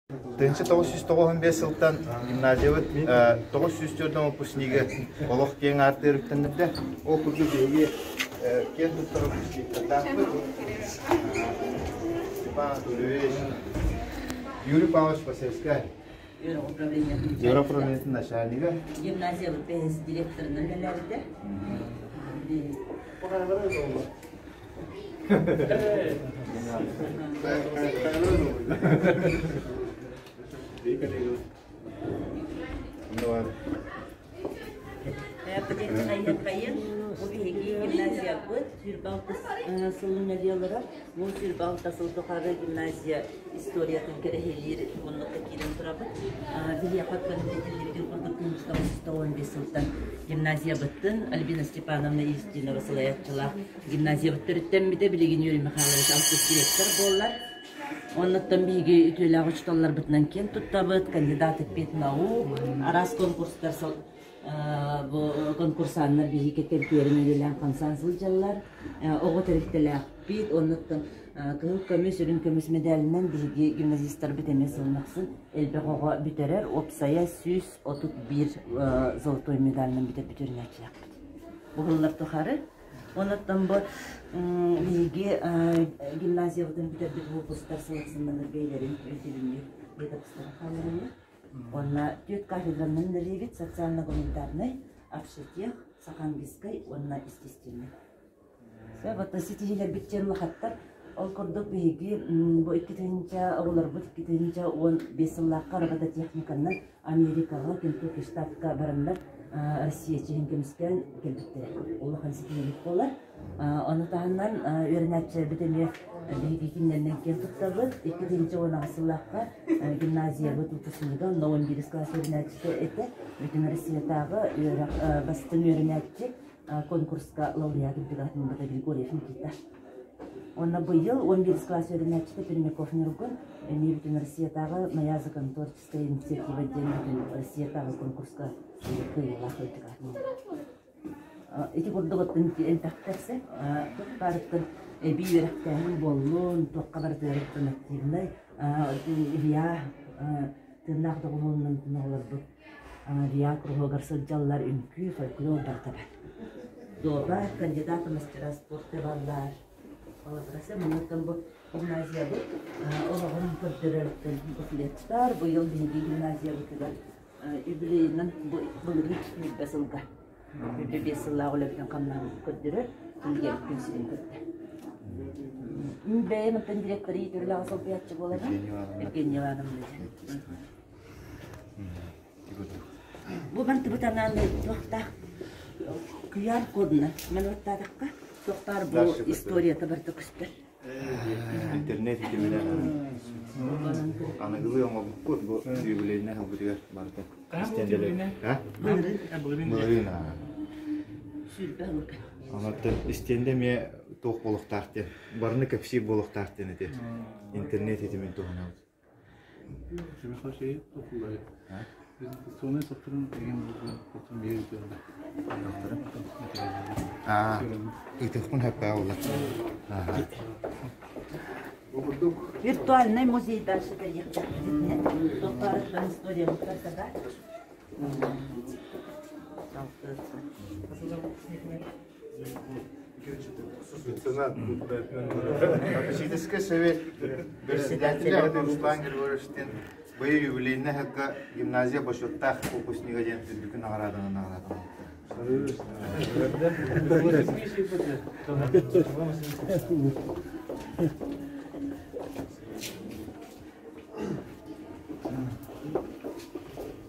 Тынчы 995 жылдан гимназиябыт 904 выпускниги олох кең арты өрүктөнүктө окуду беги кен туттуруп Юрий Павлович Пасевская. Европравление начальника. Гимназия ПС директорының нелерде. Гимназия будет, гимназия история тенкерехелир, он такие трабы. Гимназия быттын, Альбина Степановна Истинова Салаятчыла. Гимназия быттырыттен биде билеген Юрий Михайлович Алтус директор боллар. Оннаттан биге ütөлі ағычталар бытынан кен туттабыт, кандидат етпет наук, арас конкурстар конкурсаннар биге кетер көрінелелен қансансыл жаллар, оғы тәріхтелі ақпет, оннаттан кығыл көмес, үрін көмес медалінен биге гимназистар бітемес олмақсын, әлбі қоға бүтерер, опсая 131 золотой медалінен бітер бүтерін әкелі ақпет. Бұғыллар тұқары, оннаттан бұл биге гимназиядан бітер бүт выпустар сылықсынлар бейлерін өтелінер етапыстары қаларыны. Онна түйет кафедранын нелегет социально-гуманитарный, общетех, сақангискай, онна естественный. Вот сетихилер биттен лақаттар, ол көрдік биге бұл 2-тігінші ұғылар бұл 2-тігінші 15 лаққа рабада техниканнан Америкаға, Кентукки штатқа барындар Россия чейін кеміскен келбіттері. Олақан сетихилер болар. Оны тағынан өрінәтші бітеме биги киннернен кен туттабыт, 2-тигинчи онағысылаққа гимназия бұт ұпысыныға 11 класс өрінәтші әті, бүтін Россиятағы бастың өрінәтші конкурсқа лауреат үлдігатын бұта Григорьев Никита. Оны бұйыл 11 класс өрінәтші Пермяков Нұргын, не бүтін Россиятағы Маязыкан творческая инициатива ден бүтін Россиятағы конкурсқа күйілақ үлдігатын. Эти көрдігіттің әлтақтарсы, барыттың бейверақтайын болуын, тоққа бардырықтың активнай, вия тырнақды қолуының тынығылар бұл. Вия круғығар сылжалар үнкі, фольклор бартабар. Доба, кандидаты мастера спорты баллар. Олатырасы, мұнықтың бұл гимназия бұл. Олағын көрдіріліктің бұқылеттар, бұл ел бейге гимназия бұтыдар. Үбілейінен бұл рүтшілік бәсілға. Үбі бесілі ғылыбын қамнан көрдірір, үлгер күнсілін көрді. Бәйім ұттың директоры етерлі ғасыл бәйтші болады? Евгения Ивановна. Бұл банты бұтанан тоқта күйар кодына. Мен ұттадыққа тоқтар бұл историята барды күспір. Интернет етемелер. Анығылы оңа бұққыт бұл юбилейіне бұдығар барды. Бұлырын. Анаттан істенде ме тоқ болықтарды, барыны көпсей болықтарды нәде. Интернет етемен тоғын ауды. Жемеқа шейі тоқылдайы. Соны соқтырын деген тоқтырын бері өтелді. Тоқтырын? Үйтіқпін әппа олар. Виртуальный музей дальше доехать. Тоқтарыштан история мұқтарса да. Попечительский совет председателя Руслан Григорьевичтен быйыл юбилейіне хаққа гимназия башоттақ выпускнигі ден түлбікі нағарадың.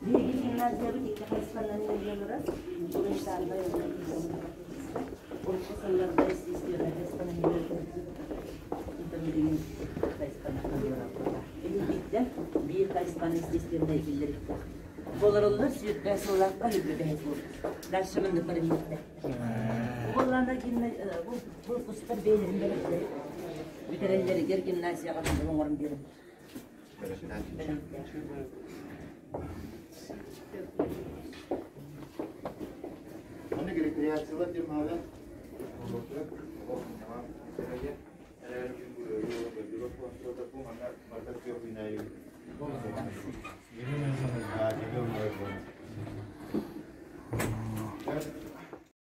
Гимназия бітекті қайсқаннан елгелері, бұл шарда Олшысыларда істестері қайсқанан елгелері. Интермедеген қайсқанан елгелері. Елгелері бір қайсқанан істестеріне елгелері. Боларылар сүйет бәсіллаққа елгелері болды. Дәрші мінді бірімді. Боларына бұл құстар бейлерін бәрікті. Бүтерелері гимназияға оңырын берім. Оны рекреациялар демалы. Oldu da.